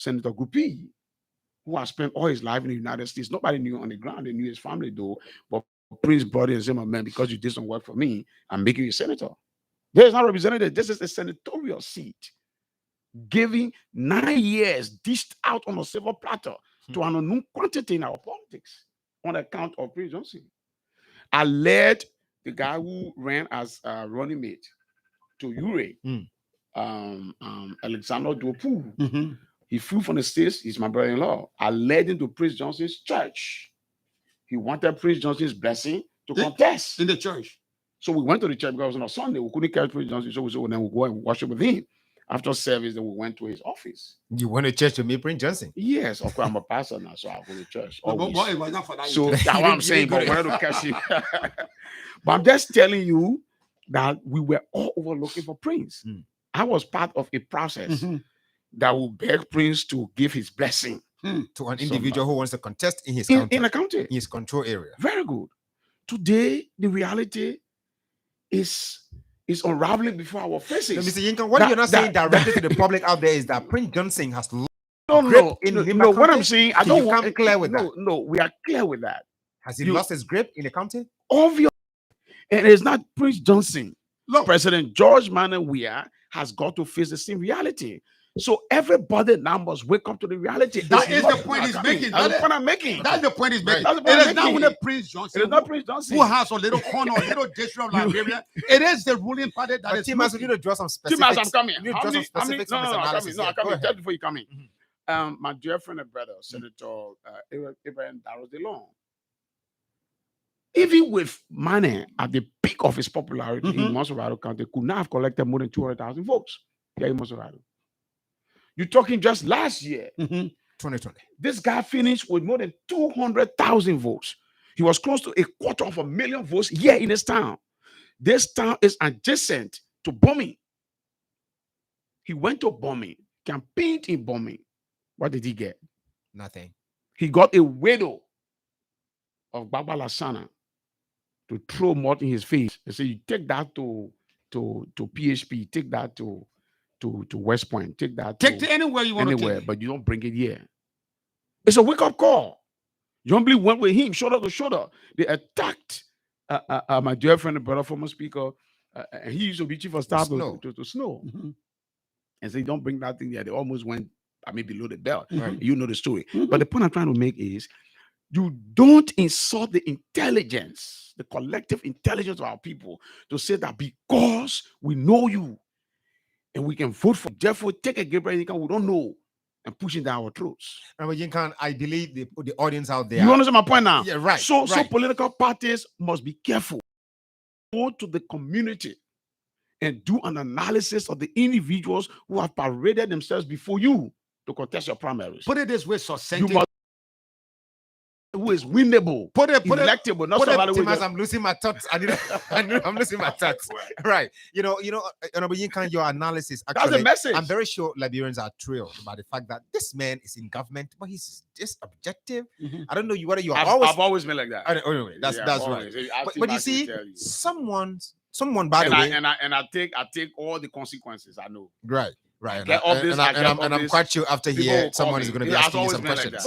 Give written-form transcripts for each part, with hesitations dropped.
Senator Gupi, who has spent all his life in the United States. Nobody knew on the ground. They knew his family, though. But Prince brought in and said, man, because you did some work for me, I'm making you a senator. There is not representative. This is a senatorial seat. Giving 9 years dished out on a silver platter to an unknown quantity in our politics on account of Prince Johnson. I led the guy who ran as running mate to Ure, Alexander Dopu. He flew from the States. He's my brother-in-law. I led him to Prince Johnson's church. He wanted Prince Johnson's blessing to contest in the church. So we went to the church because on a Sunday we couldn't catch Prince Johnson. So we said, well, then we'll go and worship with him. After service, then we went to his office. You went to church to meet Prince Johnson? Yes, of course. I'm a pastor now, so I go to church. But it was not for that. So that's what I'm saying. But where to catch him? But I'm just telling you that we were all over looking for Prince. I was part of a process that will beg Prince to give his blessing to an individual who wants to contest in his county. In a county. In his control area. Very good. Today, the reality is unraveling before our faces. So, Mr. Nyenkan, what you're not saying directly to the public out there is that Prince Johnson has no. What I'm saying, I don't want to clear with that. No, we are clear with that. Has he lost his grip in the county? Obviously, and it's not Prince Johnson. Look, President George Manuel Weah has got to face the same reality. So everybody now must wake up to the reality. That is the point he's making. That's the point I'm making. That's the point he's making. It is not only Prince Johnson. It is not Prince Johnson who has a little corner, a little district of Liberia. It is the ruling party that is. Timas, you need to draw some specifics. Timas, I'm coming. You need to draw some specifics. I'm coming. Just before you come in. My dear friend and brother, Senator Abraham Darrow DeLong. Even with money at the peak of his popularity in Monserrato County, could not have collected more than 200,000 votes here in Monserrato. You're talking just last year, 2020. This guy finished with more than 200,000 votes. He was close to 250,000 votes here in this town. This town is adjacent to Bombing. He went to Bombing, campaigned in Bombing. What did he get? Nothing. He got a widow of Baba Lassana to throw mud in his face. They say, you take that to PHP, take that to West Point, take that to anywhere you want to take it. But you don't bring it here. It's a wake-up call. Jumbly went with him, shoulder to shoulder. They attacked my dear friend and brother, former speaker, and he used to be chief of staff to Snow. And say, don't bring that thing here. They almost went, below the belt. You know the story. But the point I'm trying to make is, you don't insult the intelligence, the collective intelligence of our people, to say that because we know you and we can vote for, therefore take a Gabriel Nyenkan we don't know and push it down our throats. But Nyenkan, I believe the audience out there. You understand my point now? Yeah, right. So political parties must be careful. Go to the community and do an analysis of the individuals who have paraded themselves before you to contest your primaries. Put it this way, succinct. Who is winnable, electable, not somebody I'm losing my thoughts. I'm losing my thoughts. Right. Honorable Nyenkan, your analysis actually, that's a message. I'm very sure Liberians are thrilled about the fact that this man is in government, but he's just objective. I don't know whether you are I've always been like that. Anyway, that's right. But you see, someone by the way, and I take all the consequences. I know. Right. And I'm quite sure after here, someone is going to be asking you some questions.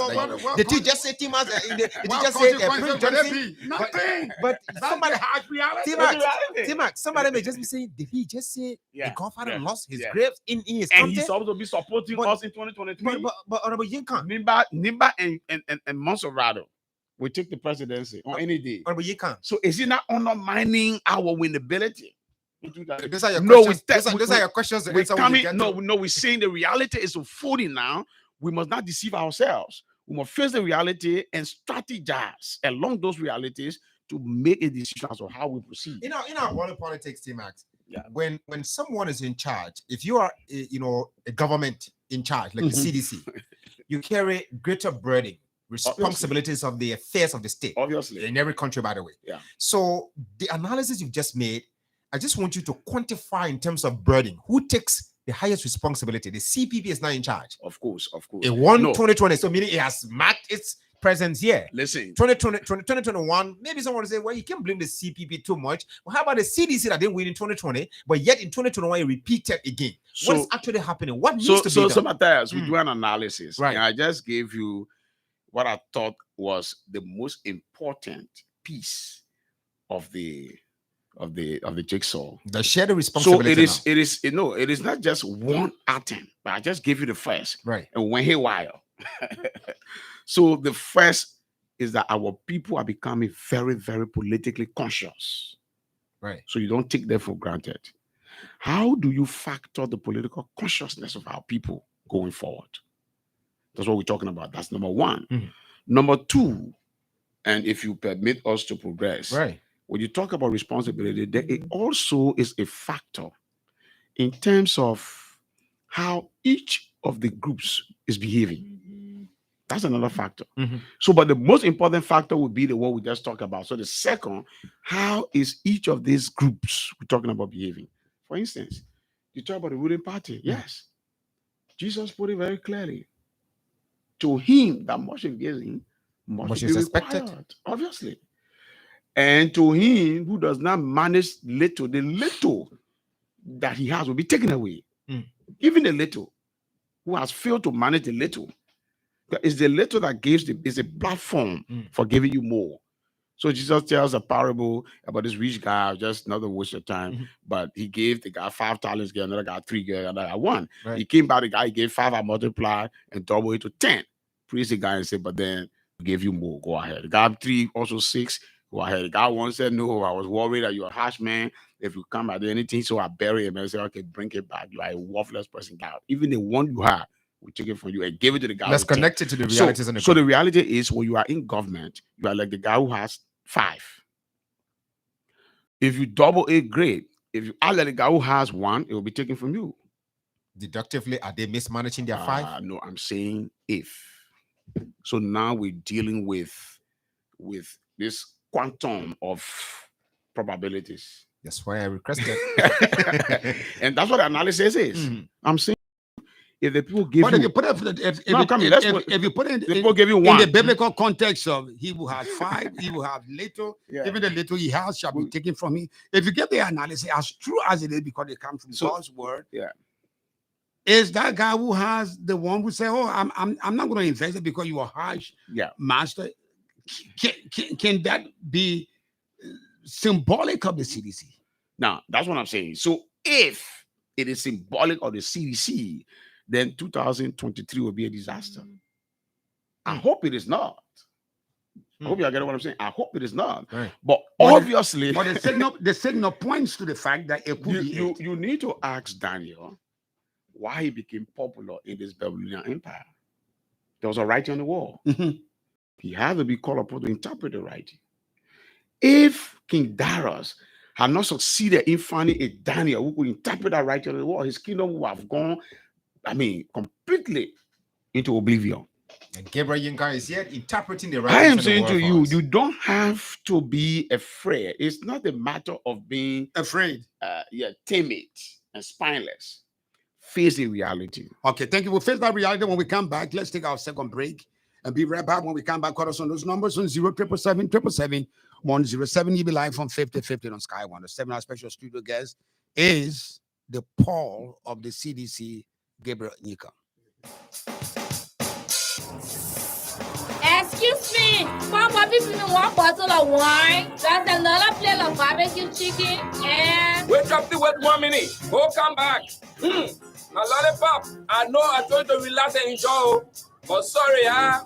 Did you just say Timas? Did you just say Prince Johnson? Nothing. But somebody has reality. Timax, somebody may just be saying, did he just say the Godfather lost his grapes in his country? And he's supposed to be supporting us in 2023. But Honorable Nyenkan, Nimba and Monserrato will take the presidency on any day. Honorable Nyenkan. So is he not undermining our winnability? Those are your questions. We're saying the reality is unfolding now. We must not deceive ourselves. We must face the reality and strategize along those realities to make a decision as to how we proceed. In our world of politics, T-Max, when someone is in charge, if you are a government in charge, like the CDC, you carry greater burden, responsibilities of the affairs of the state. Obviously. In every country, by the way. Yeah. So the analysis you've just made, I just want you to quantify in terms of burden. Who takes the highest responsibility? The CPP is now in charge. Of course. It won 2020, so meaning it has marked its presence here. Listen, 2021, maybe someone will say, well, you can't blame the CPP too much. Well, how about the CDC that didn't win in 2020, but yet in 2021 it repeated again? What is actually happening? What needs to be done? So Matthias, we do an analysis. Right. And I just gave you what I thought was the most important piece of the jigsaw. The shared responsibility. So it is not just one atom, but I just gave you the first. Right. And went haywire. So the first is that our people are becoming very, very politically conscious. Right. So you don't take them for granted. How do you factor the political consciousness of our people going forward? That's what we're talking about. That's number one. Mm-hmm. Number two, and if you permit us to progress, right. When you talk about responsibility, there it also is a factor in terms of how each of the groups is behaving. That's another factor. Mm-hmm. So, but the most important factor would be the one we just talked about. So the second, how is each of these groups we're talking about behaving? For instance, you talk about the ruling party. Yes. Jesus put it very clearly. To him that much is given, much is expected. Obviously. And to him who does not manage little, the little that he has will be taken away. Even the little who has failed to manage the little. It's the little that gives is a platform for giving you more. So Jesus tells a parable about this rich guy, just not to waste your time, but he gave the guy 5 talents, gave another guy 3, gave another guy 1. Right. He came back, the guy, he gave 5, I multiplied and double it to 10. Praise the guy and said, but then I gave you more, go ahead. The guy 3, also 6, go ahead. The guy 1 said, no, I was worried that you're a harsh man. If you come at anything, so I bury him and say, okay, bring it back. You are a worthless person. God. Even the one you have, we take it from you and give it to the guy. Let's connect it to the realities. So the reality is, when you are in government, you are like the guy who has 5. If you double it, great. If you add like the guy who has 1, it will be taken from you. Deductively, are they mismanaging their 5? No, I'm saying if. So now we're dealing with this quantum of probabilities. That's why I requested. And that's what the analysis is. I'm saying if the people give but you, if you put it if you put it the people give you 1 in the biblical context of he who has 5, he will have little, even the little he has shall be taken from him. If you get the analysis as true as it is, because it comes from God's word, is that guy who has the one who say, oh, I'm not going to invest it because you are harsh, master. Can that be symbolic of the CDC? Now, that's what I'm saying. So if it is symbolic of the CDC, then 2023 will be a disaster. I hope it is not. I hope you get what I'm saying. I hope it is not. Right. But obviously, but the signal points to the fact that it could be. You need to ask Daniel why he became popular in this Babylonian empire. There was a writing on the wall. He had to be called upon to interpret the writing. If King Darius had not succeeded in finding a Daniel who could interpret that writing on the wall, his kingdom would have gone, completely into oblivion. And Gabriel Nyenkan is yet interpreting the writing. I am saying to you, you don't have to be afraid. It's not a matter of being afraid, timid and spineless. Face the reality. Okay, thank you. We'll face that reality when we come back. Let's take our second break and be right back. When we come back, call us on those numbers on 0777 107. You'll be live from 5050 on Sky 107. Our special studio guest is the Paul of the CDC, Gabriel Nyenkan. Excuse me, Papa, give me 1 bottle of wine. That's another plate of barbecue chicken and... Wait up the wait 1 minute. Go come back. A lollipop. I know I told you to relax and enjoy. But sorry, I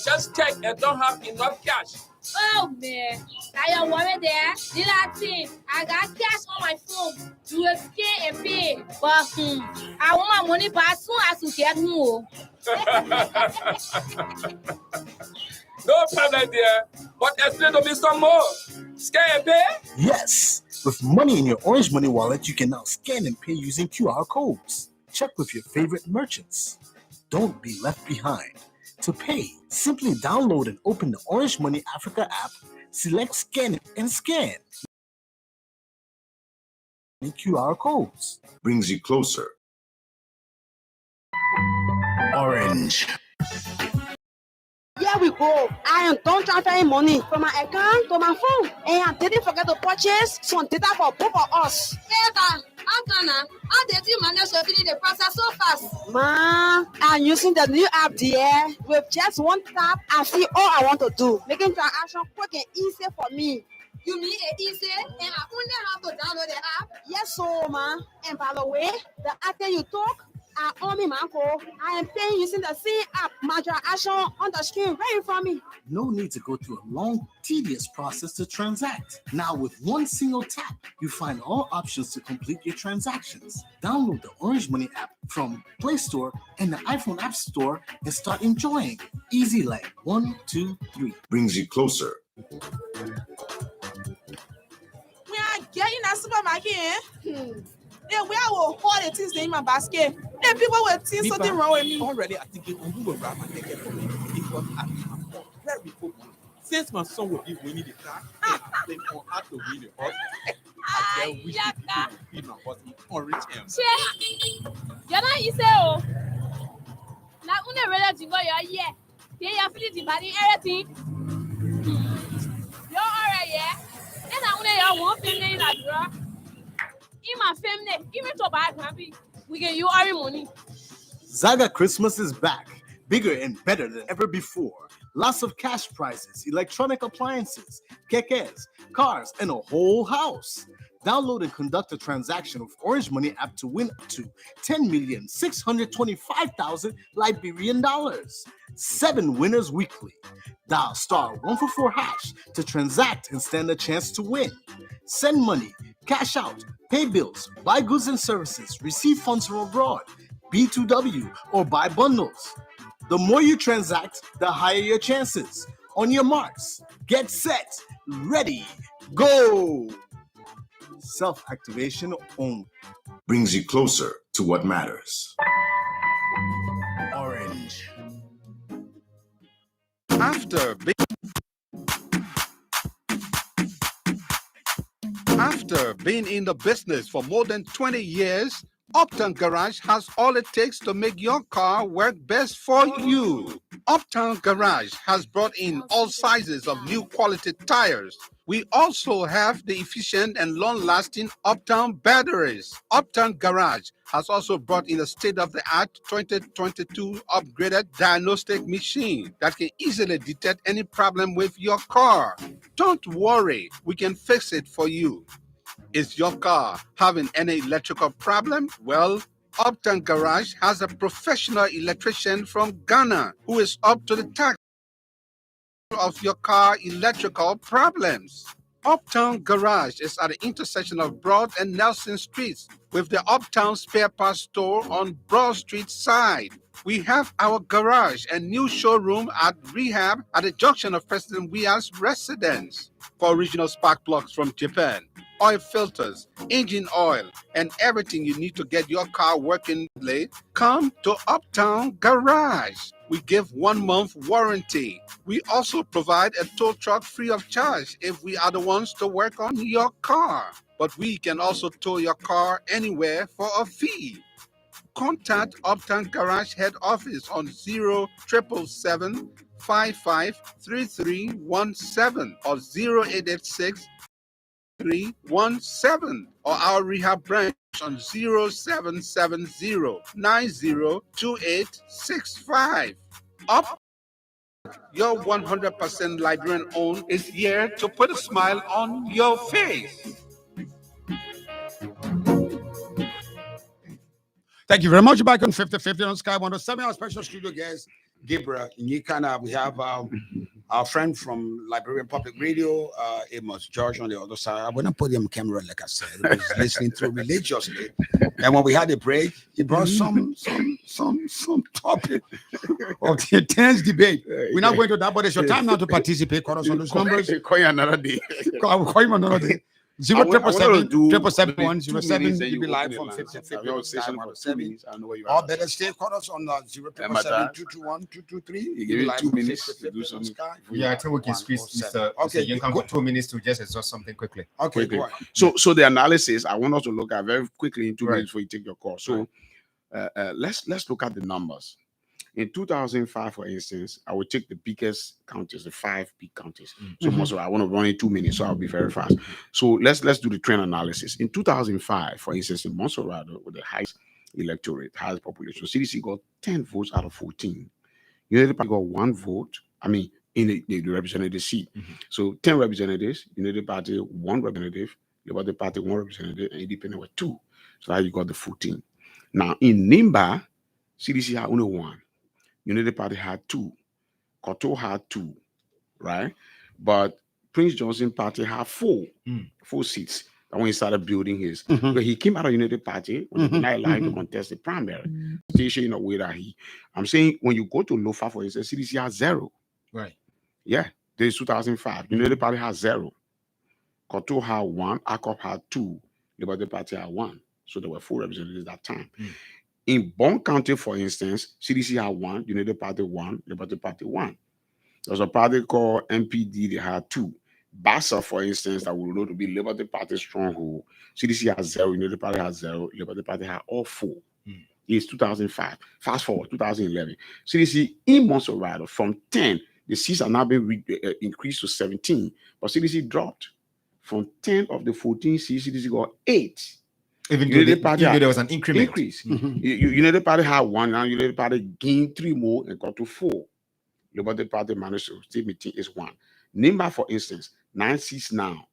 just checked and don't have enough cash. Oh, man. Now you're worried there. Did I think I got cash on my phone? You will scan and pay. But I want my money back as soon as you get home. No problem, dear. But explain to me some more. Scan and pay? Yes. With money in your Orange Money wallet, you can now scan and pay using QR codes. Check with your favorite merchants. Don't be left behind. To pay, simply download and open the Orange Money Africa app, select Scan and scan. QR codes brings you closer. Orange. Yeah, we we go, I am done transferring money from my account to my phone. And I didn't forget to purchase some data for both of us. How did you manage to finish the process so fast? Ma, I'm using the new app there. With just one tap, I see all I want to do, making transaction quick and easy for me. You mean it easy and I only have to download the app? Yes, so ma. And by the way, the app that you talk, I am paying using the same app. My transaction on the screen right in front of me. No need to go through a long, tedious process to transact. Now, with one single tap, you find all options to complete your transactions. Download the Orange Money app from Play Store and the iPhone App Store and start enjoying. Easy like 1, 2, 3. Brings you closer. We are getting a supermarket. Yeah, we are all the things in my basket. And people will think something wrong with me. Already, I think you will grab my ticket for me because I'm very full. Since my son will give winning the car, I think on how to win the horse. I wish you be my horse on rich him. You're not easy, oh. Now, when they're ready to go, you're they are feeling the body, everything. You're all right, yeah. And I want to one family that draw. In my family, even to buy happy, we get you our money. Zaga Christmas is back, bigger and better than ever before. Lots of cash prizes, electronic appliances, kekes, cars, and a whole house. Download and conduct a transaction with Orange Money app to win up to 10,625,000 Liberian dollars. 7 winners weekly. Dial *144# to transact and stand a chance to win. Send money, cash out, pay bills, buy goods and services, receive funds from abroad, B2W, or buy bundles. The more you transact, the higher your chances. On your marks, get set, ready, go! Self-activation only. Brings you closer to what matters. Orange. After being in the business for more than 20 years, Uptown Garage has all it takes to make your car work best for you. Uptown Garage has brought in all sizes of new quality tires. We also have the efficient and long-lasting Uptown batteries. Uptown Garage has also brought in a state-of-the-art 2022 upgraded diagnostic machine that can easily detect any problem with your car. Don't worry, we can fix it for you. Is your car having any electrical problem? Well, Uptown Garage has a professional electrician from Ghana who is up to the task of your car electrical problems. Uptown Garage is at the intersection of Broad and Nelson Streets with the Uptown Spare Parts Store on Broad Street side. We have our garage and new showroom at Rehab at the junction of President Weah's residence. For original spark plugs from Japan, oil filters, engine oil, and everything you need to get your car working late, come to Uptown Garage. We give 1 month warranty. We also provide a tow truck free of charge if we are the ones to work on your car. But we can also tow your car anywhere for a fee. Contact Uptown Garage Head Office on 0777 553317 or 0886 317 or our rehab branch on 0770 902865. Up, your 100% Liberian owned is here to put a smile on your face. Thank you very much. Back on 50/50 on Sky 107. Our special studio guest, Gabriel Nyenkan. We have our friend from Liberian Public Radio, Amos George, on the other side. I wouldn't put him on camera, like I said. He was listening to religiously. And when we had a break, he brought some topic of the intense debate. We're not going to that, but it's your time now to participate. Call us on those numbers. Call you another day. I will call him another day. 077-777-107. You be live from 50/50. Or better stay, call us on 077-221-223. You give it 2 minutes to do something. Yeah, I think we can squeeze Mr. Nyenkan for 2 minutes to just exhaust something quickly. Okay, quickly. So the analysis I want us to look at very quickly in 2 minutes before you take your call. So let's look at the numbers. In 2005, for instance, I would take the biggest counties, the 5 big counties. So most of I want to run in 2 minutes, so I'll be very fast. So let's do the trend analysis. In 2005, for instance, in Monserrado, with the highest electorate, highest population, CDC got 10 votes out of 14. United Party got 1 vote. I mean, in the representative seat. So 10 representatives, United Party 1 representative, Liberty Party 1 representative, and Independent were 2. So now you got the 14. Now in Nimba, CDC had only 1. United Party had 2. Koto had 2, right? But Prince Johnson Party had 4 seats. And when he started building his, but he came out of United Party when he did not like to contest the primary. Station in a way that I'm saying when you go to Lofa, for instance, CDC has 0. Right. Yeah, this is 2005. United Party has 0. Koto had 1. ACOP had 2. Liberty Party had 1. So there were 4 representatives at that time. In Bond County, for instance, CDC had 1, United Party 1, Liberty Party 1. There was a party called MPD, they had 2. Bassa, for instance, that we know to be Liberty Party stronghold, CDC has 0, United Party has 0, Liberty Party had all 4. It's 2005. Fast forward, 2011. CDC in Monserrado from 10, the seats are now being increased to 17, but CDC dropped. From 10 of the 14 seats, CDC got 8. Even though there was an increase. United Party had 1, now United Party gained 3 more and got to 4. Liberty Party managed to still maintain is 1. Nimba, for instance, 9 seats now.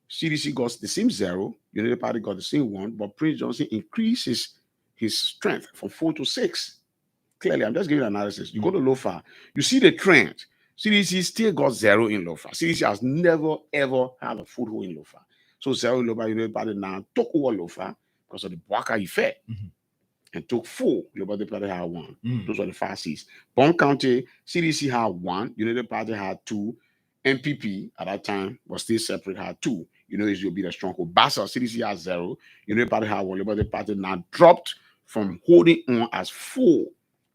CDC got the same 0, United Party got the same 1, but Prince Johnson increases his strength from 4 to 6. Clearly, I'm just giving an analysis. You go to Lofa, you see the trend. CDC still got 0 in Lofa. CDC has never, ever had a foothold in Lofa. So 0 in Lofa, United Party now took over Lofa because of the Bwaka effect and took 4. Liberty Party had 1. Those were the 5 seats. Bond County, CDC had 1. United Party had 2. MPP at that time was still separate, had 2. You know, it will be the stronghold. Bassa, CDC had 0. United Party had 1. Liberty Party now dropped from holding on as 4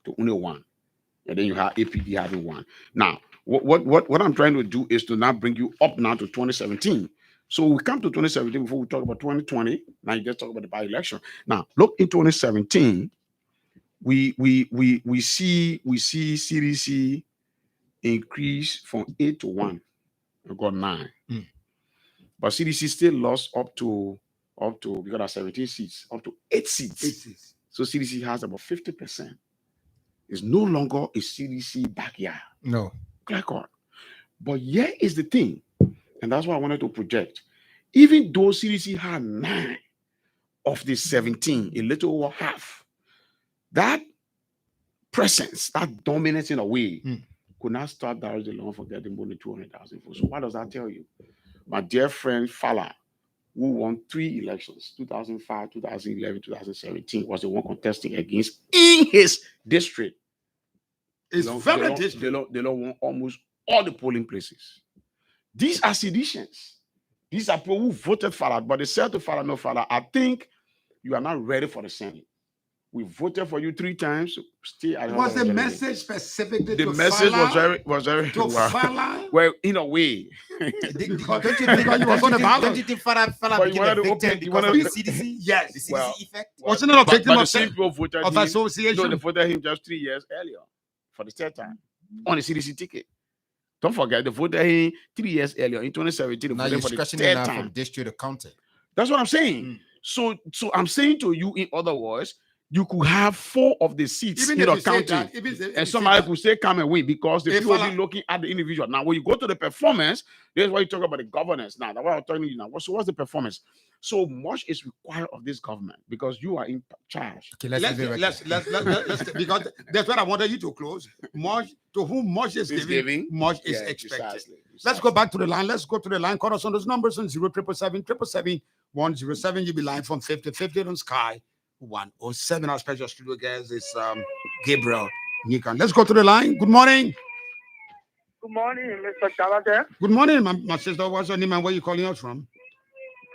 to only 1. And then you have APD having 1. Now, what I'm trying to do is to now bring you up now to 2017. So we come to 2017 before we talk about 2020. Now you just talk about the by-election. Now look in 2017, we see CDC increase from 8 to 1. We got 9. But CDC still lost up to we got our 17 seats, up to 8 seats. So CDC has about 50%. It's no longer a CDC backyard. No. God. But here is the thing, and that's what I wanted to project. Even though CDC had 9 of the 17, a little over half, that presence, that dominance in a way, could not stop Darius DeLong from getting more than 200,000 votes. So what does that tell you? My dear friend Fala, who won 3 elections, 2005, 2011, 2017, was the one contesting against in his district. They won almost all the polling places. These are seditions. These are people who voted for that, but they said to Father, no, Father, I think you are not ready for the Senate. We voted for you 3 times. Stay at was the message specifically the to message Fala? was very to Fala? well, in a way. Don't you think Farah became a victim because of the CDC? Yes. The CDC effect? Wasn't it a victim but the of same people voted of him, association? No, they voted him just 3 years earlier for the 3rd time on the CDC ticket. Don't forget, they voted him 3 years earlier in 2017. Now you're scratching it now from district to county. That's what I'm saying. So I'm saying to you, in other words, you could have 4 of the seats in the county, and somebody could say come and win because the people are looking at the individual. Now, when you go to the performance, this is why you talk about the governance. Now, that's what I'm telling you now. So what's the performance? So much is required of this government because you are in charge. Okay, let's because that's what I wanted you to close. Much to whom much is giving, much is expected. Precisely. Let's go back to the line. Let's go to the line. Call us on those numbers on 0777 107. You'll be live from 50 on Sky 107. Our special studio guest is Gabriel Nyenkan. Let's go to the line. Good morning. Good morning, Mr. Jlateh. Good morning, my sister. What's your name and where are you calling us from?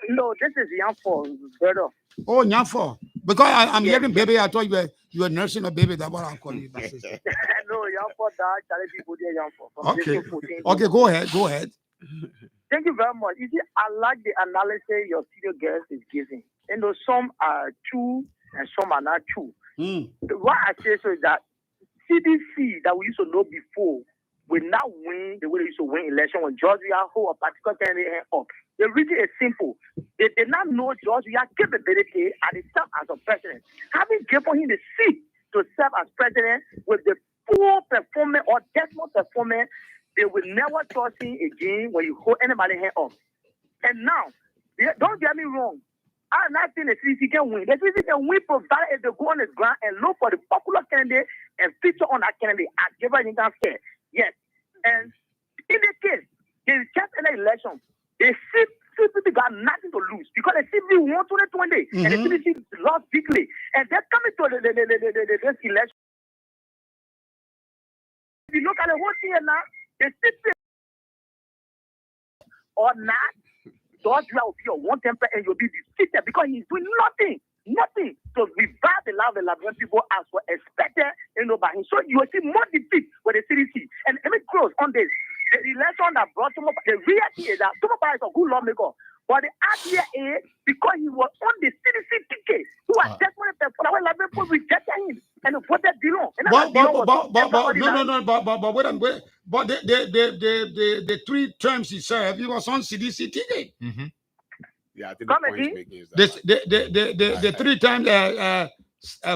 No, this is Nyenkan, brother. Oh, Nyenkan. Because I'm hearing baby. I thought you were nursing a baby. That's what I'm calling you, my sister. No, Nyenkan, that charity body, Nyenkan. Okay, go ahead. Thank you very much. You see, I like the analysis your studio guest is giving. You know, some are true and some are not true. What I say so is that CDC that we used to know before will now win the way they used to win election when George Weah hold a particular candidate up. The reason is simple. They did not know George Weah's capability and his serve as a president. Having given him the seat to serve as president with the full performance or decimal performance, they will never trust him again when you hold anybody hand up. And now, don't get me wrong. I'm not saying the CDC can win. The CDC can win provided if they go on the ground and look for the popular candidate and feature on that candidate as Gabriel said. Yes. And in this case, they kept in the election. The CPP got nothing to lose because the CPP won 2020 and the CDC lost bigly. And they're coming to this election. If you look at the whole thing now, the CPP or not, George will be a one-time and you'll be defeated because he's doing nothing to revive the love of the people as were expected by him. So you will see more defeat with the CDC. And let me close on this. The election that brought some of the reality is that some of us are good lawmaker. But the idea is because he was on the CDC ticket, who was just one of the people rejected him and voted below. But wait a minute. But the 3 terms he served, he was on CDC ticket. Yeah, I think the point he's making is that the 3 times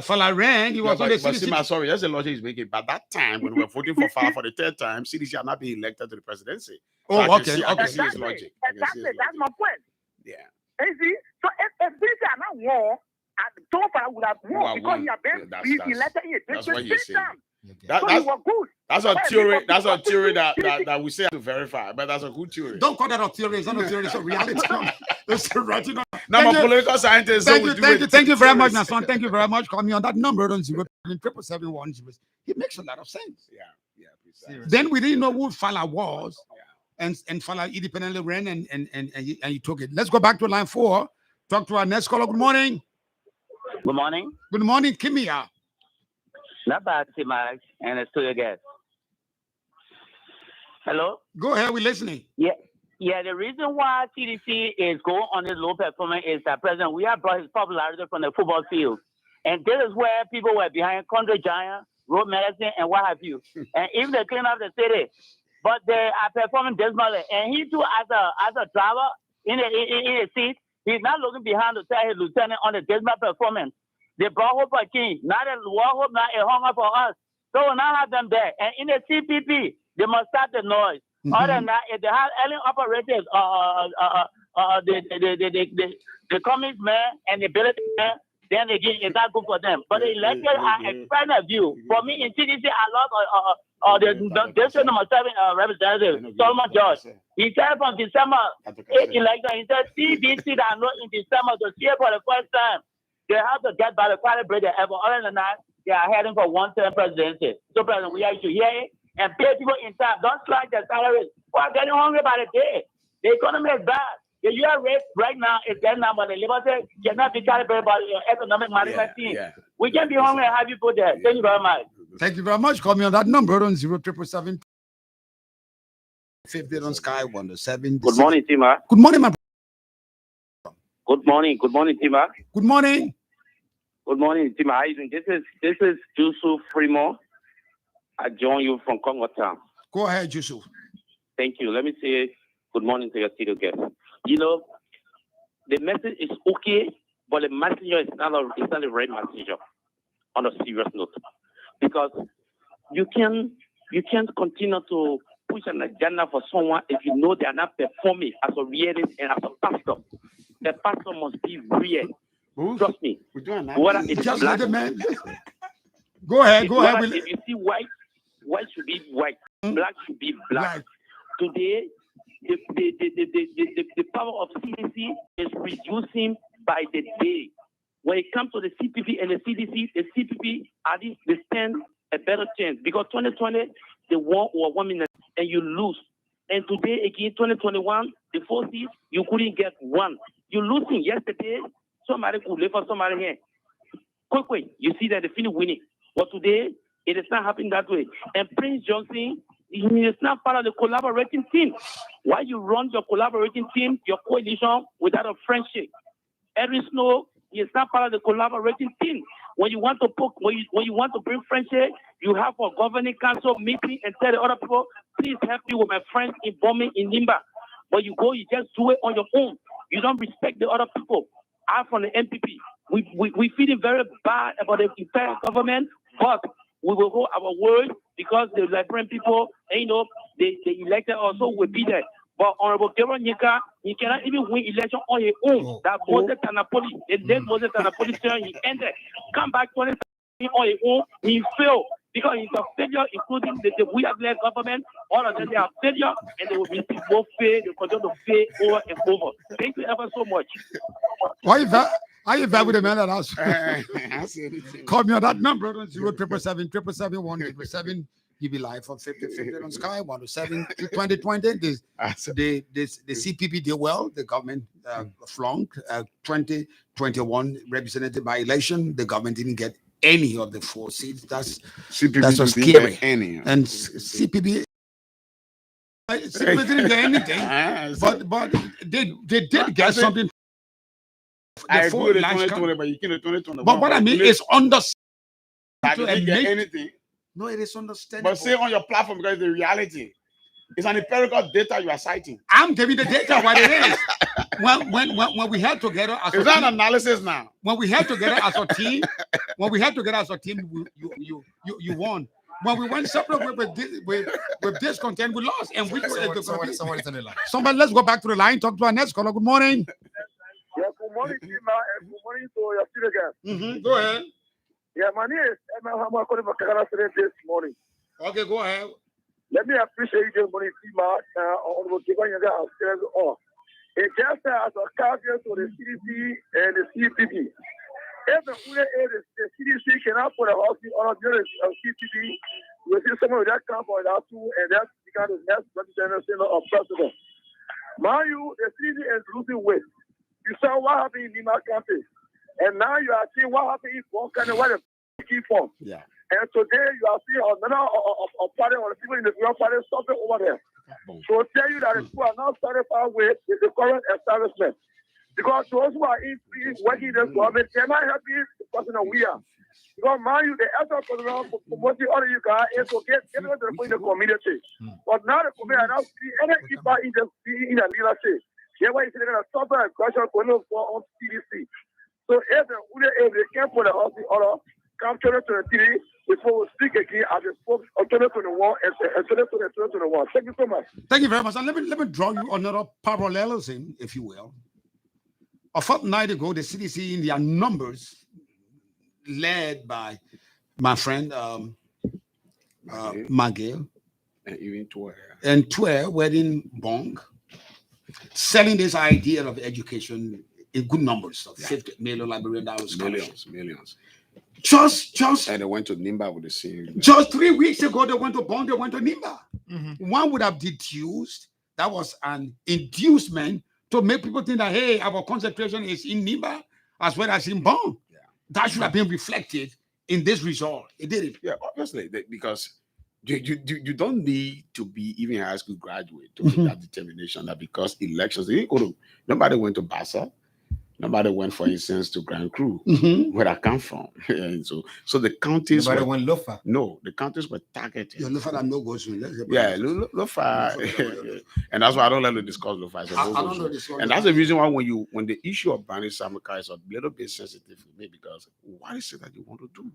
Fala ran, he was on the CDC. Sorry, that's the logic he's making. But that time, when we were voting for Fala for the 3rd time, CDC had not been elected to the presidency. So I can see his logic. Exactly, that's my point. Yeah. You see, so if CDC had not won, so far would have won because he had been elected in that's what he's saying. That's a theory. That's a theory that we say to verify, but that's a good theory. Don't call that a theory. It's not a theory. It's a reality. It's a right. Now, I'm a political scientist. Thank you very much, my son. Thank you very much. Call me on that number on 07771. It makes a lot of sense. Yeah. Precisely. Then we didn't know who Fala was, and Fala independently ran and he took it. Let's go back to line 4. Talk to our next caller. Good morning. Good morning. Good morning, Kimia. Not bad, Max, and it's to your guest. Hello? Go ahead, we're listening. Yeah, the reason why CDC is going on this low performance is that President we have brought his popularity from the football field. And this is where people were behind country giant, road medicine, and what have you. And even they clean up the city, but they are performing dismally. And he too, as a driver in the seat, he's not looking behind to tell his lieutenant on the dismal performance. They brought Hope a king. Now they war hope, now a hunger for us. So we'll not have them there. And in the CPP, they must start the noise. Other than that, if they have early operators, the comics man and the ability man, then again, it's not good for them. But the elected are expressing a view. For me, in CDC, I love the district number 7 representative, Solomon George. He said from December 8th election, he said CDC that know in December to see it for the first time. They have to get by the quality ever. Other than that, they are heading for one-term presidency. So, President, we have to hear it and pay people in time. Don't slash their salaries. We're getting hungry by the day. The economy is bad. The U.S. rate right now is getting down, but the liberty cannot be calibrated by the economic management team. We can be hungry and have you put there. Thank you very much. Thank you very much. Call me on that number on 0777 50 on Sky 107. Good morning, Tima. Good morning, my brother. Good morning, Tima. Good morning. Good morning, Tima. How are you doing? This is Yusuf Fremont. I join you from Congo Town. Go ahead, Yusuf. Thank you. Let me say good morning to your studio guest. You know, the message is okay, but the messenger is not the right messenger. On a serious note, because you can't continue to push an agenda for someone if you know they are not performing as a realist and as a pastor. The pastor must be real. Trust me. Whether it's just black, let the man. Go ahead. If you see white should be white. Black should be black. Today, the power of CDC is reducing by the day. When it comes to the CPP and the CPP at least they stand a better chance because 2020 they won or 1 minute and you lose. And today again 2021 the 4 seats you couldn't get one. You losing yesterday. Somebody could live for somebody here. Quick, you see that they finish winning. But today it is not happening that way. And Prince Johnson, he is not part of the collaborating team. Why you run your collaborating team, your coalition without a friendship? Eric Snow, he is not part of the collaborating team. when you want to put, when you want to bring friendship, you have a governing council meeting and tell the other people, please help me with my friends in bombing in Nimba. But you go, you just do it on your own. You don't respect the other people. I'm from the MPP. We feeling very bad about the entire government, but we will hold our word because the Liberian people, you know, they elected also will be there. But Honorable Gabriel Nyenkan, he cannot even win election on his own. That Moses Tanapoli, and then Moses Tanapoli he ended. Come back 20 on his own, he failed. Because he's a failure, including the we-led government, all of them, they are failure, and they will be more fail, they continue to fail over and over. Thank you ever so much. Why you back with the man that asked? Call me on that number, 07777 Give you live for 50-50 on Sky, 107 2020. The CPP did well, the government flunked 2021 represented by election. The government didn't get any of the 4 seats. That's so scary. And CPP didn't get anything, but they did get something. I agree with 2020, but you can't 2021. But what I mean is anything. No, it is understandable. But say on your platform because it's the reality. It's an empirical data you are citing. I'm giving the data what it is. When we had together as a team, analysis now. When we had together as a team, you won. When we went separate with discontent, we lost. And someone is on the line. Somebody, let's go back to the line. Talk to our next caller. Good morning. Yeah, good morning, Tima, and good morning to your student again. Go ahead. Yeah, my name is Emma Hamakoni this morning. Okay, go ahead. Let me appreciate you this morning, Tima, on the Kivan Yaga upstairs. It just as a caveat to the CDC and the CPP. If the CDC cannot put a hospital on the CPP, we see someone that come for that too, and that's because the next president of president. Mind you, the CDC is losing weight. You saw what happened in Lima campus. And now you are seeing what happened in Bonkan and what the key form. Yeah. And today you are seeing another party or the people in the real party suffering over there. So tell you that the people are not satisfied with the current establishment. Because those who are working in the government, they might help you the person that we are. Because mind you, the effort for promoting all of you guys is to get them to the point of the community. But now the community are not seeing any impact in the leadership. That's why they're going to suffer aggression on CDC. So if they can't put the house in order, come 2023 before we speak again as a spoke of 2021 and 2021. Thank you so much. Thank you very much. And let me draw you another parallelism, if you will. A fortnight ago, the CDC in their numbers, led by my friend Magil and even Twer wedding Bong, selling this idea of education in good numbers of 50 million Liberian dollars. Millions. Just and they went to Nimba with the same. Just 3 weeks ago, they went to Bong, they went to Nimba. One would have deduced that was an inducement to make people think that, hey, our concentration is in Nimba as well as in Bong. Yeah. That should have been reflected in this result. It didn't. Yeah, obviously, because you don't need to be even a high school graduate to make that determination that because elections, nobody went to Bassa. Nobody went, for instance, to Grand Cru, where I come from. And so the counties. Nobody went Lofa. No, the counties were targeted. Lofa that no goes. Yeah, Lofa. And that's why I don't let you discuss Lofa. I don't know this one. And that's the reason why when the issue of banning Samaka is a little bit sensitive for me, because what is it that you want to do?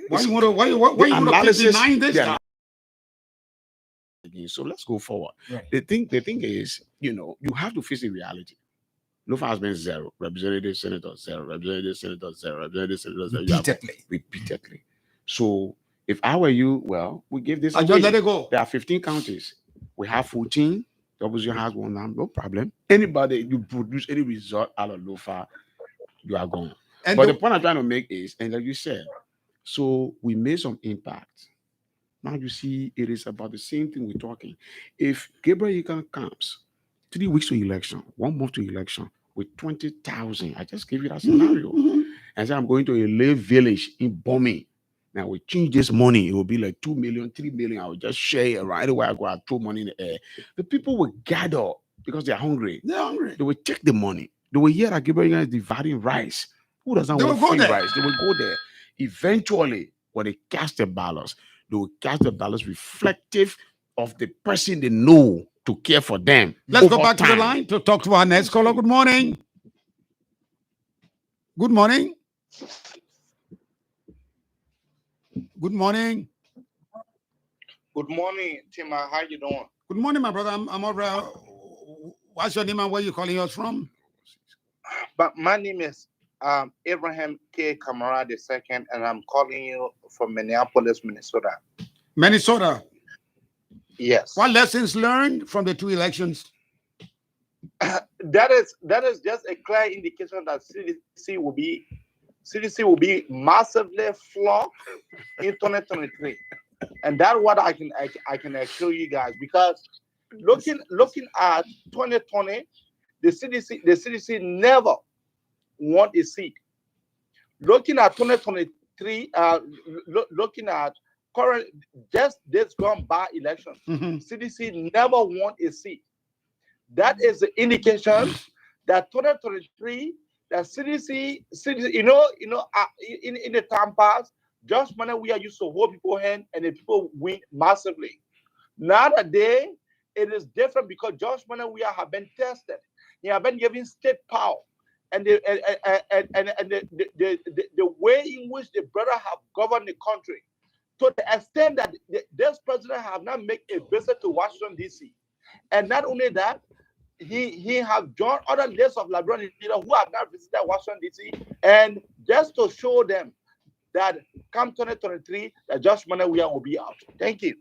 Why you want to deny this? Yeah. So let's go forward. Right. The thing is, you have to face the reality. Lofa has been zero. Representative, senator, zero. Representative, senator, zero. Representative, senator, zero. Repeatedly. So if I were you, well, we give this. Just let it go. There are 15 counties. We have 14. WZ has one now. No problem. Anybody, you produce any result out of Lofa, you are gone. But the point I'm trying to make is, and like you said, so we made some impact. Now you see, it is about the same thing we're talking. If Gabriel comes 3 weeks to election, 1 month to election, with 20,000, I just gave you that scenario. And say I'm going to a lay village in Bombing. Now we change this money, it will be like 2 million, 3 million. I will just share it right away. I go out, throw money in the air. The people will gather because they're hungry. They're hungry. They will check the money. They will hear that Gabriel is dividing rice who doesn't want free rice? They will go there. Eventually, when they cast the ballots, they will cast the ballots reflective of the person they know to care for them. Let's go back to the line to talk to our next caller. Good morning. Good morning. Good morning. Good morning, Tima. How you doing? Good morning, my brother. I'm over. What's your name and where you calling us from? But my name is Abraham K. Kamara II, and I'm calling you from Minneapolis, Minnesota. Minnesota. Yes. What lessons learned from the 2 elections? That is just a clear indication that CDC will be massively flawed in 2023, and that's what I can assure you guys, because looking at 2020, the CDC never won a seat. Looking at 2023, looking at current just this gone by election, CDC never won a seat. That is the indication that 2023, that CDC, in the time past, just money we are used to hold people's hand and the people win massively. Nowadays, it is different because Josh Money we have been tested. He have been given state power, and the way in which the brother have governed the country, to the extent that this president have not made a visit to Washington D.C. And not only that, he have joined other lists of Liberian leaders who have not visited Washington D.C. and just to show them that come 2023, that Josh Money will be out. Thank you.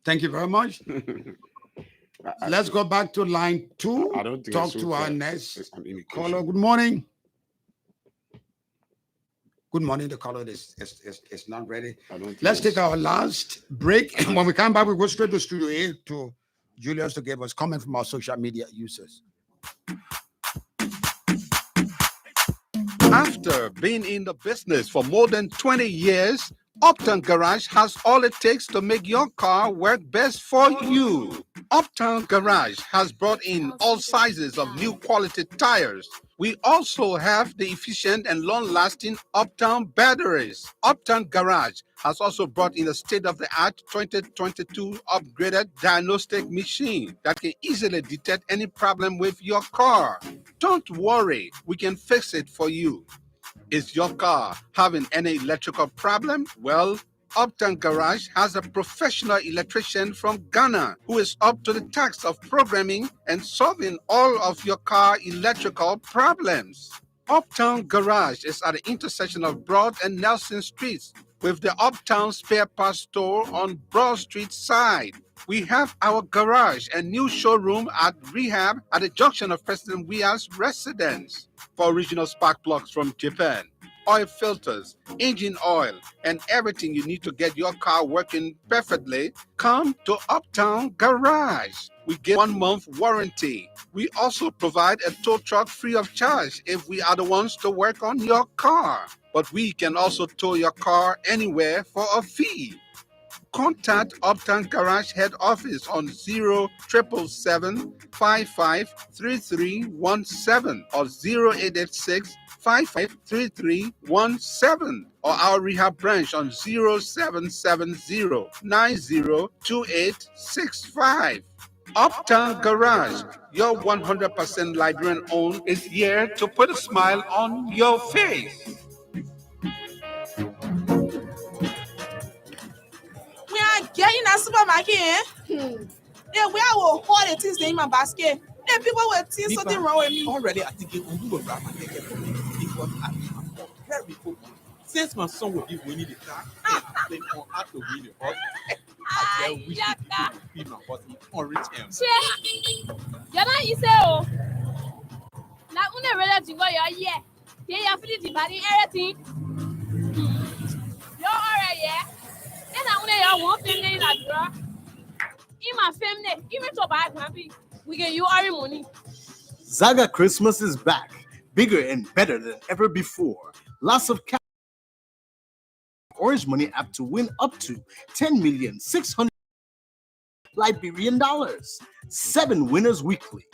Thank you very much. Let's go back to line 2. I don't think talk to our next caller. Good morning. Good morning. The caller is not ready. Let's take our last break. When we come back, we go straight to Studio A to Julius to give us comment from our social media users. After being in the business for more than 20 years, Uptown Garage has all it takes to make your car work best for you. Uptown Garage has brought in all sizes of new quality tires. We also have the efficient and long-lasting Uptown batteries. Uptown Garage has also brought in a state-of-the-art 2022 upgraded diagnostic machine that can easily detect any problem with your car. Don't worry, we can fix it for you. Is your car having any electrical problem? Well, Uptown Garage has a professional electrician from Ghana who is up to the task of programming and solving all of your car electrical problems. Uptown Garage is at the intersection of Broad and Nelson Streets with the Uptown Spare Parts Store on Broad Street side. We have our garage and new showroom at Rehab at the junction of President Weah's residence. For original spark plugs from Japan, oil filters, engine oil, and everything you need to get your car working perfectly, come to Uptown Garage. We give 1 month warranty. We also provide a tow truck free of charge if we are the ones to work on your car. But we can also tow your car anywhere for a fee. Contact Uptown Garage Head Office on 077-553317 or 0886-553317 or our rehab branch on 0770-902865. Uptown Garage, your 100% Liberian owned, is here to put a smile on your face. We are getting a supermarket. Yeah, we are all the things in my basket. And people will see something wrong with me. Already, I think since my son will be winning the car, then on how to win the horse. I wish he be my horse. He can't reach him. Yana ise o. Na une rela jingo yo ye. Ye ya fili di bari everything. Yo already yeah. And I want to one family in that draw. In my family, even to buy happy, we get you our money. Zaga Christmas is back, bigger and better than ever before. Lots of cash. Orange Money app to win up to 10,600,000 Liberian dollars. 7 winners weekly.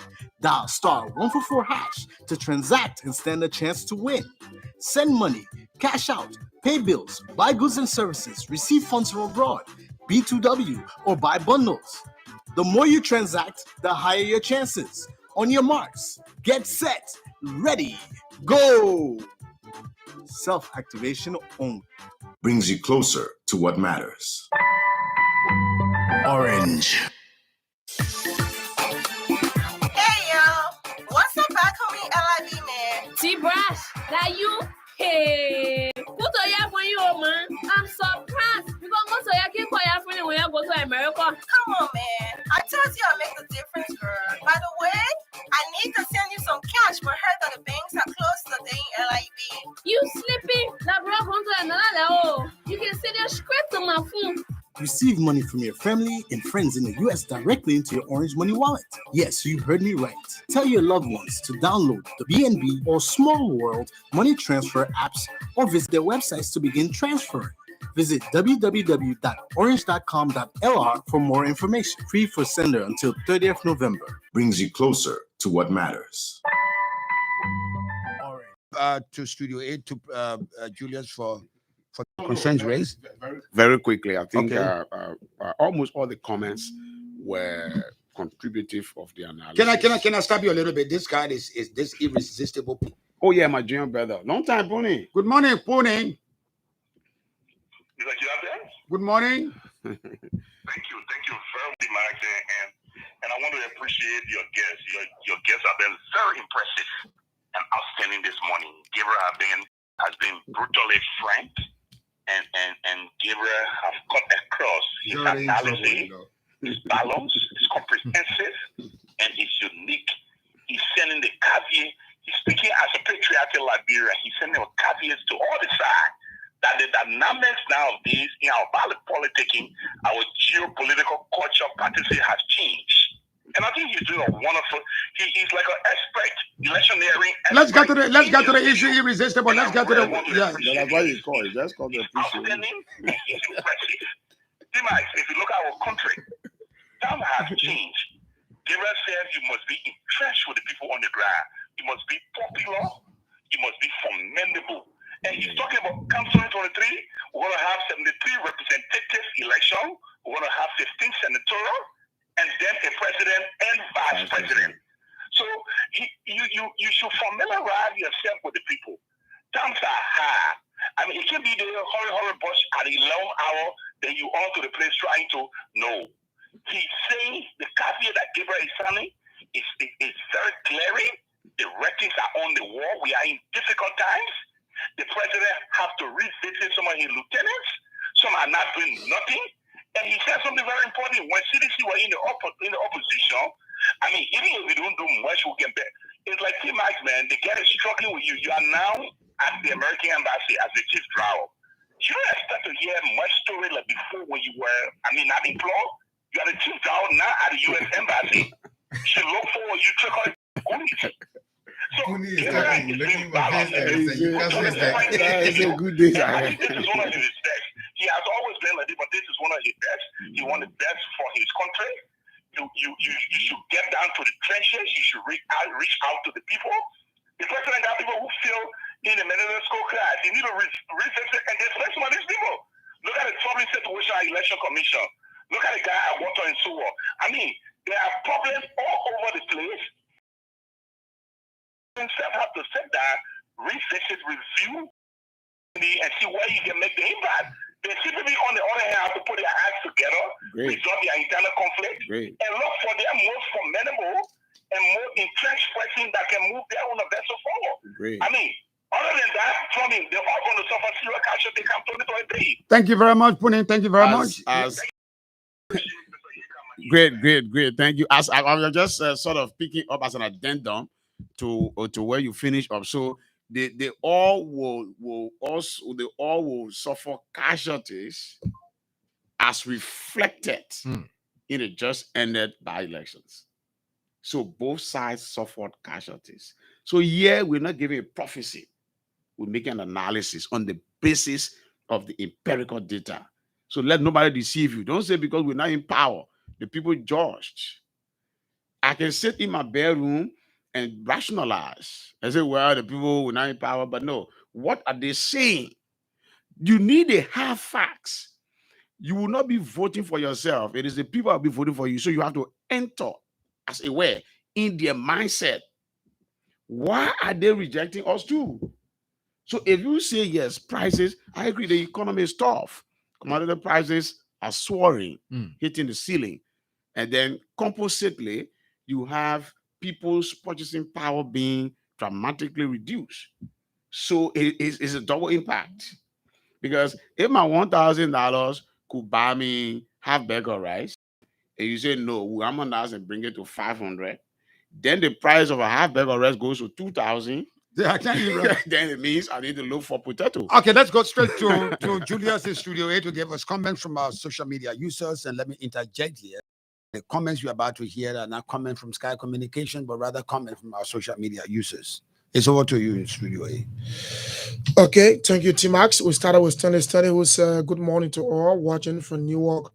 Dial *144# to transact and stand a chance to win. Send money, cash out, pay bills, buy goods and services, receive funds from abroad, B2W, or buy bundles. The more you transact, the higher your chances. On your marks, get set, ready, go! Self-activation only. Brings you closer to what matters. Orange. Hey y'all, what's up back homie LIB man? T-Brush, that you? Hey, good to hear from you, man. I'm surprised because most of you keep quiet when you go to America. Come on, man. I told you I'll make the difference, girl. By the way, I need to send you some cash, but heard that the banks are closed today in LIB. You sleepy? That bro come to another level. You can see the script on my phone. Receive money from your family and friends in the US directly into your Orange Money wallet. Yes, you heard me right. Tell your loved ones to download the BNB or Small World money transfer apps or visit their websites to begin transferring. Visit www.orange.com.lr for more information. Free for sender until 30th November. Brings you closer to what matters. To Studio 8 to Julius for concerns raised. Very quickly, I think Okay. almost all the comments were contributive of the analysis. Can I stop you a little bit? This guy is this irresistible. Oh yeah, my junior brother. Long time, Pony. Good morning, Pony. Good morning. Thank you very much, and I want to appreciate your guests. Your guests have been very impressive and outstanding this morning. Gabriel has been brutally frank, and Gabriel has cut across his analysis, his balance, his comprehensive, and his unique. He's sending the caveat. He's speaking as a patriotic Liberian. He's sending the caveats to all the sides. That the dynamics now of these in our ballot politicking, our geopolitical culture practices has changed. And I think he's doing a wonderful. He's like an expert, electioneering. Let's get to the issue irresistible. Let's get to the That's why you call it. That's called the appreciation. Outstanding. He's impressive. If you look at our country, that has changed. Gabriel said you must be entrenched with the people on the ground. You must be popular. You must be formidable. And he's talking about come 2023, we're going to have 73 representative election. We're going to have 15 senatorial, and then a president and vice president. So you should familiarize yourself with the people. Times are high. I mean, it can be the hurry bush at 11 hour, then you on to the place trying to know. He's saying the caveat that Gabriel is sounding is very glaring. The writings are on the wall. We are in difficult times. The president has to revisit some of his lieutenants. Some are not doing nothing. And he said something very important. When CDC were in the opposition, I mean, even if we don't do much, we can bet. It's like T-Max, man. The guy is struggling with you. You are now at the American embassy as the chief drawer. You don't expect to hear much story like before when you were, not employed. You are the chief drawer now at the U.S. embassy. You should look forward. You took on goodies. So, looking for his everything. You can't say that. It's a good day. I think this is one of his best. He has always been like this, but this is one of his best. He wants the best for his country. You should get down to the trenches. You should reach out to the people. The president got people who feel in the middle of the school class. You need to revisit and display some of these people. Look at the troubling situation at Election Commission. Look at the guy at Water and Sewer. I mean, there are problems all over the place. Himself have to sit down, revisit, review, and see where you can make the impact. The CPP, on the other hand, have to put their acts together, resolve their internal conflict, and look for their most formidable and more entrenched person that can move their own vessel forward. I mean, other than that, from him, they're all going to suffer serious casualty come 2023. Thank you very much, Punin. Thank you very much. Great. Thank you. As I was just sort of picking up as an addendum to where you finish up. So they all will suffer casualties as reflected in the just ended by-elections. So both sides suffered casualties. So here we're not giving a prophecy. We're making an analysis on the basis of the empirical data. So let nobody deceive you. Don't say because we're not in power, the people judged. I can sit in my bedroom and rationalize. I say, well, the people will not in power, but no. What are they saying? You need to have facts. You will not be voting for yourself. It is the people that will be voting for you. So you have to enter, as it were, in their mindset. Why are they rejecting us too? So if you say yes, prices, I agree, the economy is tough. Commodity prices are soaring, hitting the ceiling. And then compositely, you have people's purchasing power being dramatically reduced. So it's a double impact. Because if my $1,000 could buy me half bag of rice, and you say no, we'll harmonize and bring it to 500, then the price of a half bag of rice goes to 2,000. Yeah, I can't even. Then it means I need to look for potato. Okay, let's go straight to Julius in Studio A to give us comments from our social media users, and let me interject here. The comments you're about to hear are not comment from Sky Communication, but rather comment from our social media users. It's over to you in Studio A. Okay, thank you, T-Max. We started with Stanley, who's good morning to all watching from Newark,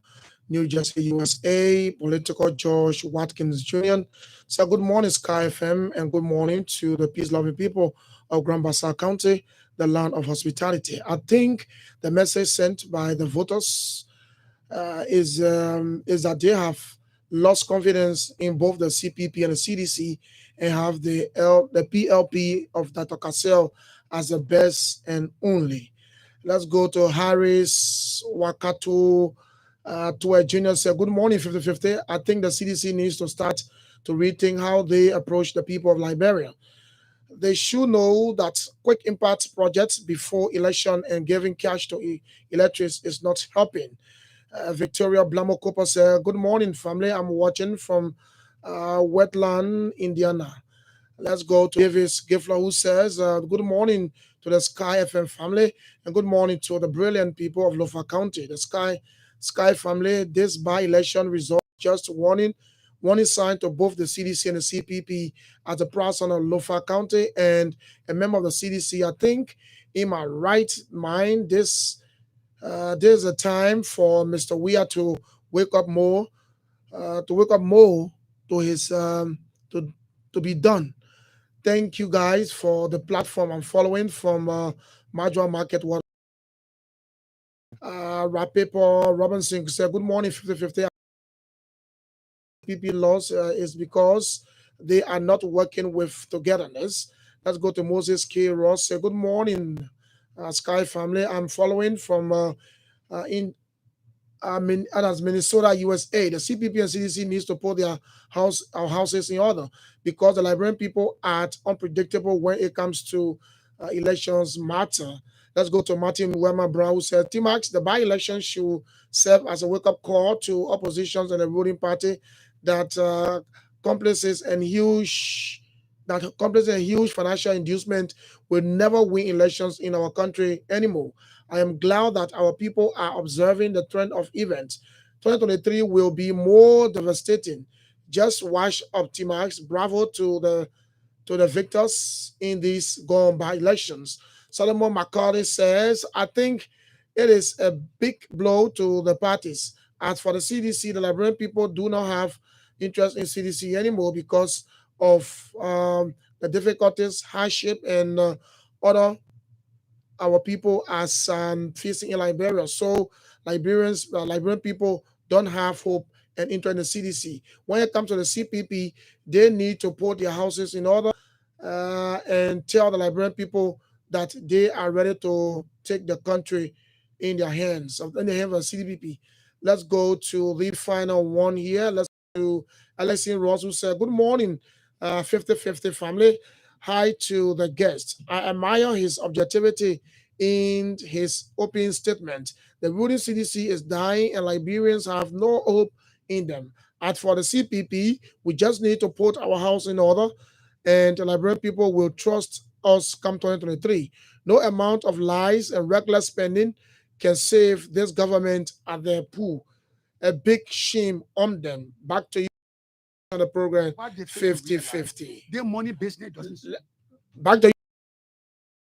New Jersey, USA. Political George Watkins Jr. So good morning, Sky FM, and good morning to the peace-loving people of Grand Bassa County, the land of hospitality. I think the message sent by the voters is that they have lost confidence in both the CPP and the CDC and have the PLP of Dr. Cassell as the best and only. Let's go to Harris Wakato to a junior. Say, good morning, 50-50. I think the CDC needs to start to rethink how they approach the people of Liberia. They should know that quick impact projects before election and giving cash to electors is not helping. Victoria Blamo Cooper said, good morning, family. I'm watching from Wetland, Indiana. Let's go to Davis Gifler, who says, good morning to the Sky FM family, and good morning to the brilliant people of Lofa County. The Sky family, this by-election result just warning sign to both the CDC and the CPP as a person of Lofa County and a member of the CDC. I think in my right mind, there's a time for Mr. Weir to wake up more to his to be done. Thank you guys for the platform I'm following from Major Market Water. Rapipo Robinson said, good morning, 50-50. PP loss is because they are not working with togetherness. Let's go to Moses K. Ross. Say, good morning, Sky family. I'm following from as Minnesota, USA. The CPP and CDC needs to put our houses in order because the Liberian people are unpredictable when it comes to elections matter. Let's go to Martin Wema Brown, who said, T-Max, the by-election should serve as a wake-up call to oppositions and the ruling party that accomplices a huge financial inducement will never win elections in our country anymore. I am glad that our people are observing the trend of events. 2023 will be more devastating. Just watch up, T-Max. Bravo to the victors in these gone by elections. Solomon McCarthy says, I think it is a big blow to the parties. As for the CDC, the Liberian people do not have interest in CDC anymore because of the difficulties, hardship, and other our people as facing in Liberia. So Liberian people don't have hope and interest in the CDC. When it comes to the CPP, they need to put their houses in order and tell the Liberian people that they are ready to take the country in their hands, in the hands of the CPP. Let's go to the final one here. Let's go to Alexine Ross, who said, good morning, 50-50 family. Hi to the guest. I admire his objectivity in his opening statement. The ruling CDC is dying and Liberians have no hope in them. As for the CPP, we just need to put our house in order and the Liberian people will trust us come 2023. No amount of lies and reckless spending can save this government at their pool. A big shame on them. Back to you on the program, 50-50. Their money business doesn't. Back to you.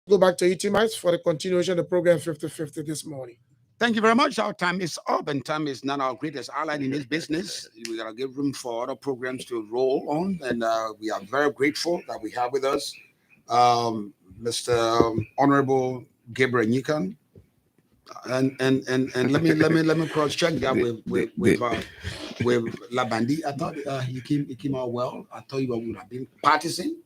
Go back to you, T-Max, for the continuation of the program 50-50 this morning. Thank you very much. Our time is up, and time is not our greatest ally in this business. We gotta give room for other programs to roll on, and we are very grateful that we have with us Mr. Honorable Gabriel Nyenkan. And let me cross check that with Labandi. I thought he came out well. I thought he would have been partisan.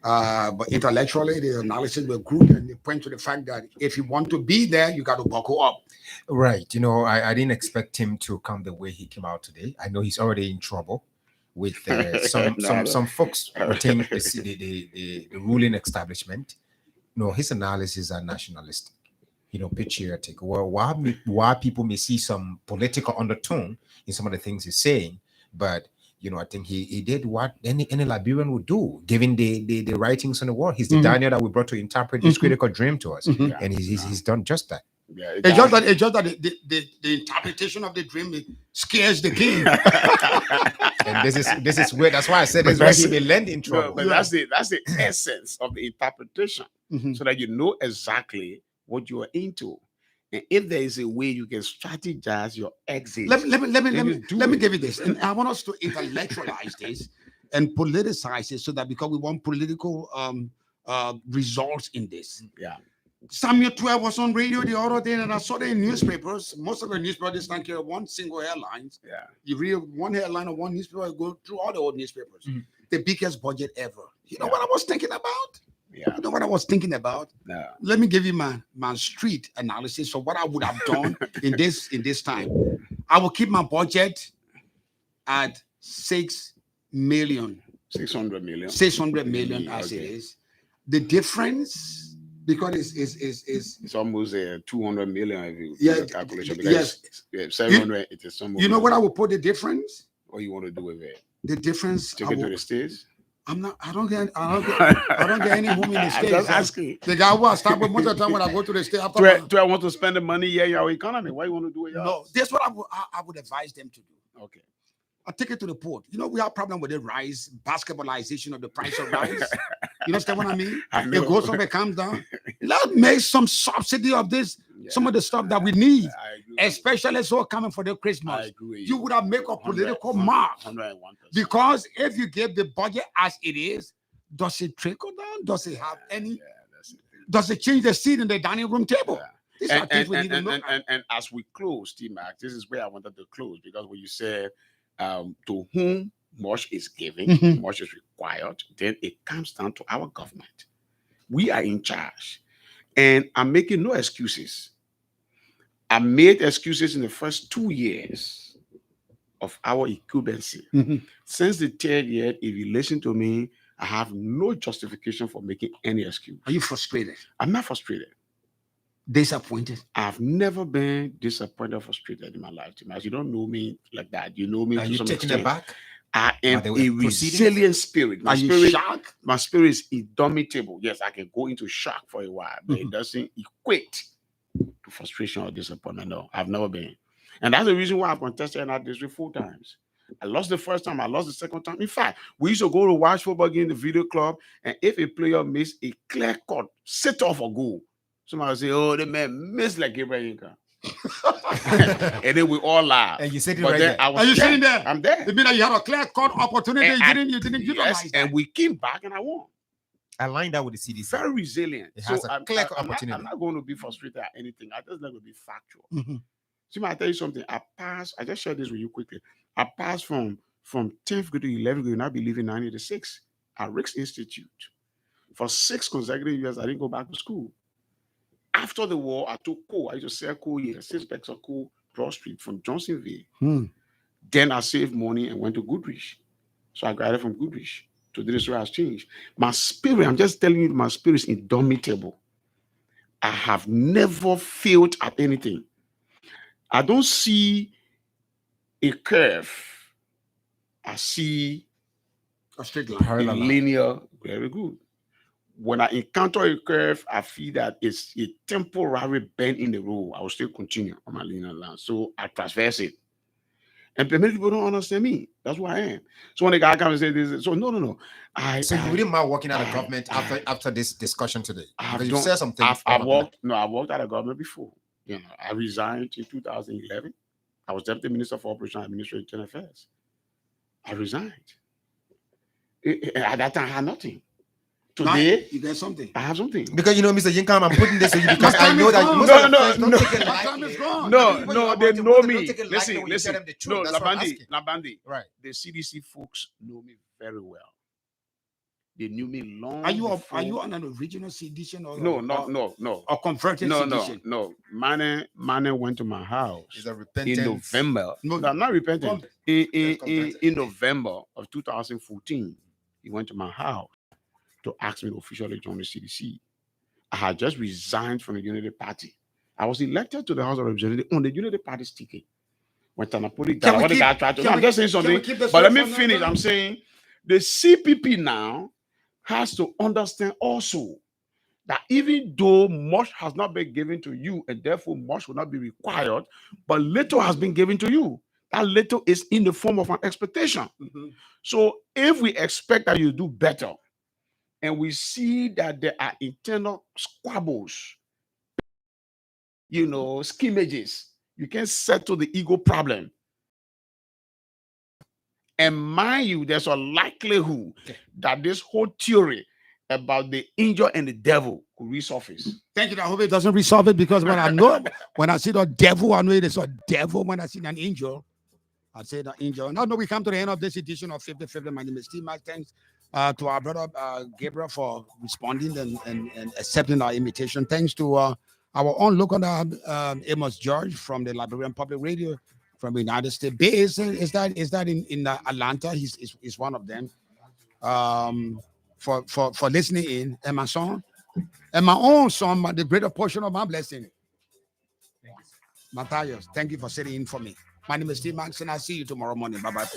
But intellectually, the analysis were good, and they point to the fact that if you want to be there, you got to buckle up. Right. I didn't expect him to come the way he came out today. I know he's already in trouble with some folks within the ruling establishment. No, his analysis are nationalistic, patriotic. Well, why people may see some political undertone in some of the things he's saying, but I think he did what any Liberian would do, given the writings on the wall. He's the Daniel that we brought to interpret this critical dream to us, and he's done just that. Yeah, it's just that the interpretation of the dream scares the king. And this is weird. That's why I said this where he may land in trouble. But that's the essence of the interpretation, so that you know exactly what you are into. And if there is a way you can strategize your exit, let me give you this. And I want us to intellectualize this and politicize it, so that because we want political results in this. Yeah. Samuel 12 was on radio the other day, and I saw it in newspapers. Most of the newspapers don't carry one single headline. Yeah. You read one headline of one newspaper, you go through all the old newspapers. The biggest budget ever. You know what I was thinking about? Yeah. You know what I was thinking about? No. Let me give you my street analysis of what I would have done in this time. I will keep my budget at 6 million. 600 million. 600 million as it is. The difference, because it's almost 200 million if you do the calculation. Because 700 it is some. You know what I will put the difference? What you want to do with it? The difference. Take it to the States. I don't get any home in the States. Just asking. The guy who I start with most of the time when I go to the States. Do I want to spend the money here in our economy? What you want to do with yours? No, that's what I would advise them to do. Okay. I take it to the port. We have a problem with the rice, basketballization of the price of rice. You understand what I mean? It goes up, it comes down. Let's make some subsidy of this, some of the stuff that we need, especially so coming for the Christmas. You would have made a political mark. 101%. Because if you give the budget as it is, does it trickle down? Does it have any? Does it change the seat in the dining room table? These are things we need to look at. And as we close, T-Max, this is where I wanted to close, because when you said to whom much is given, much is required, then it comes down to our government. We are in charge. And I'm making no excuses. I made excuses in the first 2 years of our incumbency. Since the third year, if you listen to me, I have no justification for making any excuse. Are you frustrated? I'm not frustrated. Disappointed? I've never been disappointed or frustrated in my life. You don't know me like that. You know me. Are you taking it back? I am a resilient spirit. Are you shocked? My spirit is indomitable. Yes, I can go into shock for a while, but it doesn't equate to frustration or disappointment. No, I've never been. And that's the reason why I've contested in our district 4 times. I lost the first time, I lost the second time. In fact, we used to go to watch football game in the video club, and if a player missed a clear cut, set off a goal, somebody would say, "Oh, the man missed like Gabriel Nyenkan." And then we all laugh. And you sitting right there. Are you sitting there? I'm there. You mean that you had a clear cut opportunity? You didn't utilize that. And we came back and I won. I lined up with the CDC. Very resilient. It has a clear opportunity. I'm not going to be frustrated at anything. I just like to be factual. See, I tell you something. I just share this with you quickly. I passed from 10th grade to 11th grade, and I believe in 1986 at Rick's Institute. For 6 consecutive years, I didn't go back to school. After the war, I took coal. I used to sell coal here, 6 bags of coal, Broad Street from Johnsonville. Then I saved money and went to Goodrich. So I graduated from Goodrich. Today, this has changed. My spirit, I'm just telling you, my spirit is indomitable. I have never failed at anything. I don't see a curve. I see a straight line, a linear. Very good. When I encounter a curve, I feel that it's a temporary bend in the road. I will still continue on my linear line. So I traverse it. And many people don't understand me. That's who I am. So when the guy comes and say this, so no. So you wouldn't mind working out of government after this discussion today? You said something. I worked out of government before. You know, I resigned in 2011. I was Deputy Minister for Operational Administration and Affairs. I resigned. At that time, I had nothing. Today, you get something. I have something. Because you know, Mr. Nyenkan, I'm putting this to you because I know that most of the friends don't take it lightly. No, they know me. Listen. No, Labandi. Right. The CDC folks know me very well. They knew me long. Are you on an original sedition or no? Or converted sedition? No. Mane went to my house in November. No, I'm not repenting. In November of 2014, he went to my house to ask me to officially join the CDC. I had just resigned from the Unity Party. I was elected to the House of Representatives on the Unity Party's ticket. I'm just saying something, but let me finish. I'm saying the CPP now has to understand also that even though much has not been given to you and therefore much will not be required, but little has been given to you. That little is in the form of an expectation. So if we expect that you do better, and we see that there are internal squabbles, scrimmages, you can settle the ego problem. And mind you, there's a likelihood that this whole theory about the angel and the devil could resurface. Thank you. I hope it doesn't resolve it, because when I see the devil, I know it is a devil. When I see an angel, I say the angel. No, we come to the end of this edition of 50/50. My name is Steve Mike. Thanks to our brother Gabriel for responding and accepting our invitation. Thanks to our own local Amos George from the Liberian Public Radio from the United States. Is that in Atlanta? He's one of them. For listening in, and my son, and my own son, the greater portion of my blessing. Matthias, thank you for sitting in for me. My name is Steve Max, and I'll see you tomorrow morning. Bye-bye.